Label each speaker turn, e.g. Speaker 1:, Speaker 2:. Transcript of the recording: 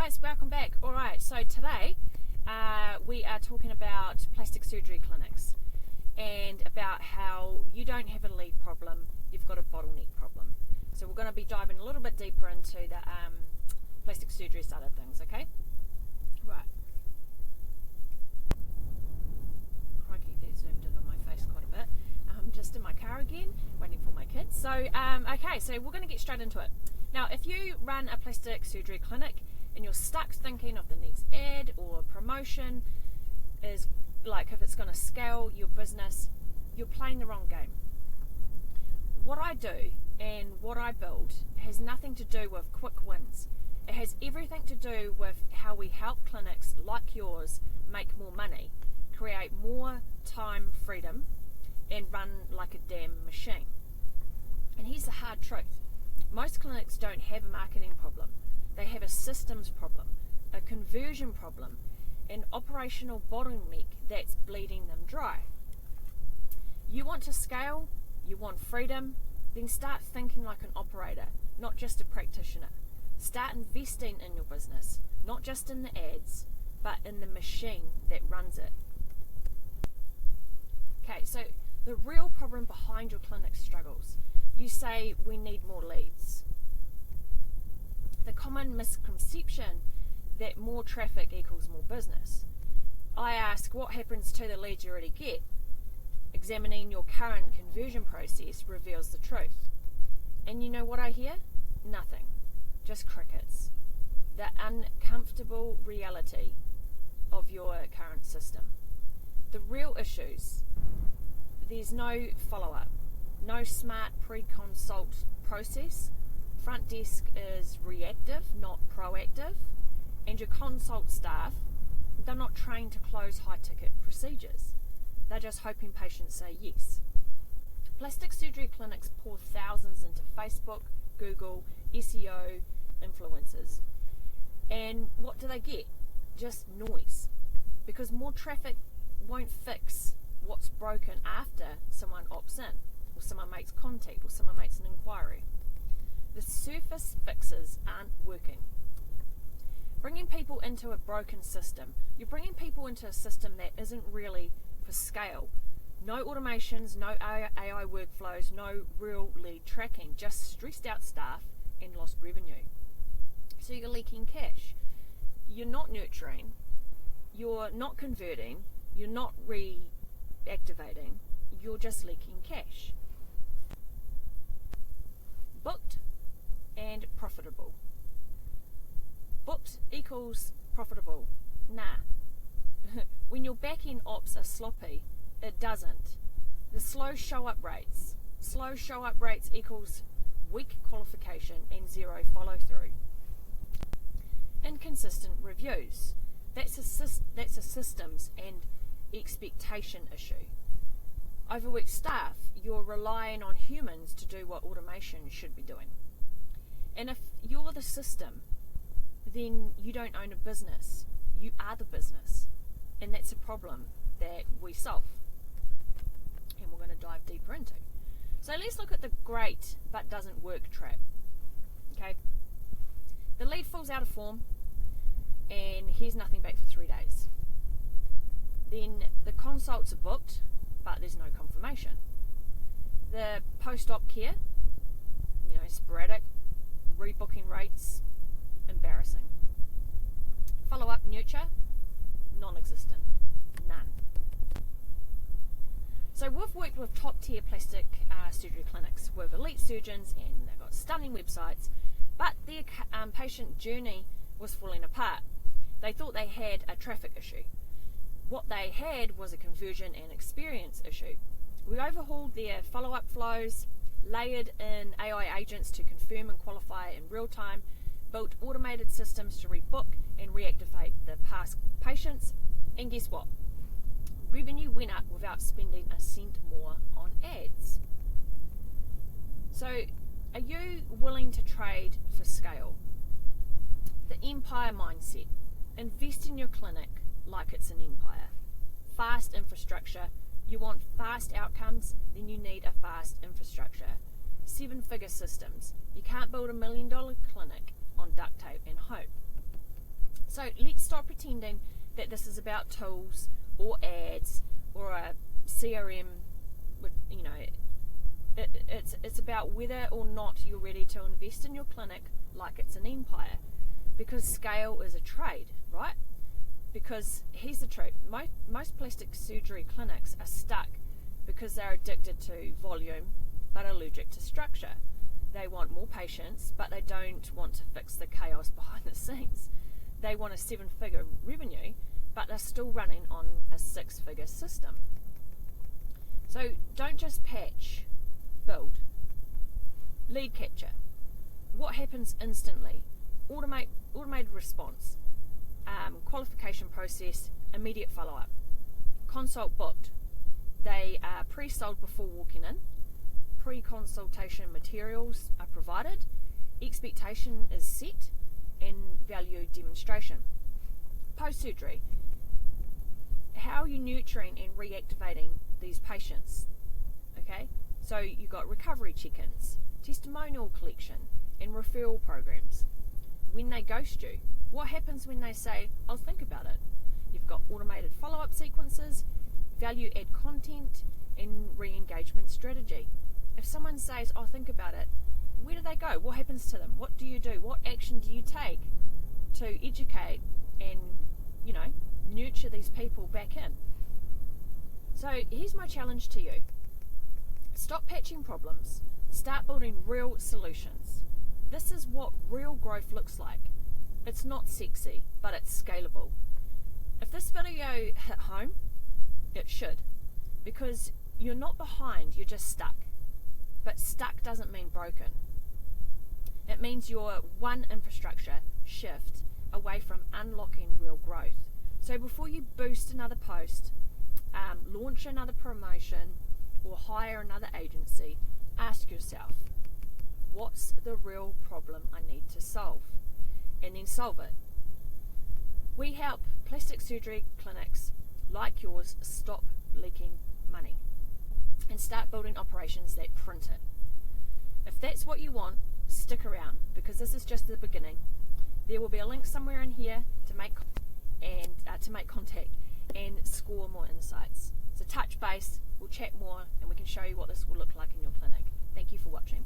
Speaker 1: guys, welcome back. Alright, so today we are talking about plastic surgery clinics and about how you don't have a lead problem, you've got a bottleneck problem. So we're going to be diving a little bit deeper into the plastic surgery side of things, okay? Right. Crikey, that zoomed in on my face quite a bit. I'm just in my car again, waiting for my kids. So, okay, so we're going to get straight into it. Now, if you run a plastic surgery clinic and you're stuck thinking of the next ad or promotion, is like if it's going to scale your business, you're playing the wrong game. What I do and what I build has nothing to do with quick wins. It has everything to do with how we help clinics like yours make more money, create more time freedom, and run like a damn machine. And here's the hard truth. Most clinics don't have a marketing problem. They have a systems problem, a conversion problem, an operational bottleneck that's bleeding them dry. You want to scale, you want freedom, then start thinking like an operator, not just a practitioner. Start investing in your business, not just in the ads, but in the machine that runs it. Okay, so the real problem behind your clinic's struggles. You say we need more leads. The common misconception that more traffic equals more business. I ask, what happens to the leads you already get? Examining your current conversion process reveals the truth. And you know what I hear? Nothing. Just crickets. The uncomfortable reality of your current system. The real issues. There's no follow-up. No smart pre-consult process. Front desk is reactive, not proactive. And your consult staff, they're not trained to close high-ticket procedures. They're just hoping patients say yes. Plastic surgery clinics pour thousands into Facebook, Google, SEO, influencers. And what do they get? Just noise. Because more traffic won't fix what's broken after someone opts in, or someone makes contact, or someone makes an inquiry. The surface fixes aren't working. Bringing people into a broken system, you're bringing people into a system that isn't really for scale. No automations, no AI workflows, no real lead tracking, just stressed out staff and lost revenue. So you're leaking cash. You're not nurturing, you're not converting, you're not reactivating, you're just leaking cash. Booked and profitable. Booked equals profitable. Nah. When your back-end ops are sloppy, it doesn't. The slow show-up rates. Slow show-up rates equals weak qualification and zero follow-through. Inconsistent reviews. That's a systems and expectation issue. Overworked staff. You're relying on humans to do what automation should be doing. And if you're the system, then you don't own a business. You are the business. And that's a problem that we solve. And we're going to dive deeper into. So let's look at the great but doesn't work trap. Okay? The lead falls out of form and here's nothing back for 3 days. Then the consults are booked, but there's no confirmation. The post-op care, sporadic, rebooking rates, embarrassing. Follow-up nurture, non-existent, none. So we've worked with top-tier plastic surgery clinics with elite surgeons, and they've got stunning websites, but their patient journey was falling apart. They thought they had a traffic issue. What they had was a conversion and experience issue. We overhauled their follow-up flows, layered in AI agents to confirm and qualify in real time, built automated systems to rebook and reactivate the past patients, and guess what? Revenue went up without spending a cent more on ads. So, are you willing to trade for scale? The empire mindset. Invest in your clinic like it's an empire. Fast infrastructure. You want fast outcomes, then you need a fast infrastructure. 7-figure systems. You can't build $1 million clinic on duct tape and hope. So let's stop pretending that this is about tools or ads or a CRM. You know, it's about whether or not you're ready to invest in your clinic like it's an empire, because scale is a trade, right? Because here's the truth, most plastic surgery clinics are stuck because they're addicted to volume but allergic to structure. They want more patients, but they don't want to fix the chaos behind the scenes. They want a 7-figure revenue, but they're still running on a 6-figure system. So don't just patch, build. Lead capture. What happens instantly? Automated response. Qualification process, immediate follow-up. Consult booked. They are pre-sold before walking in. Pre-consultation materials are provided. Expectation is set and value demonstration. Post-surgery. How are you nurturing and reactivating these patients? Okay, so you've got recovery check-ins, testimonial collection, and referral programs. When they ghost you, what happens when they say, I'll think about it? You've got automated follow-up sequences, value-add content, and re-engagement strategy. If someone says, I'll think about it, where do they go? What happens to them? What do you do? What action do you take to educate and, nurture these people back in? So here's my challenge to you. Stop patching problems. Start building real solutions. This is what real growth looks like. It's not sexy, but it's scalable. If this video hit home, it should, because you're not behind, you're just stuck. But stuck doesn't mean broken. It means you're one infrastructure shift away from unlocking real growth. So before you boost another post, launch another promotion, or hire another agency, ask yourself, what's the real problem I need to solve? And then solve it. We help plastic surgery clinics like yours stop leaking money and start building operations that print it. If that's what you want, stick around, because this is just the beginning. There will be a link somewhere in here to make contact and score more insights. So touch base, we'll chat more, and we can show you what this will look like in your clinic. Thank you for watching.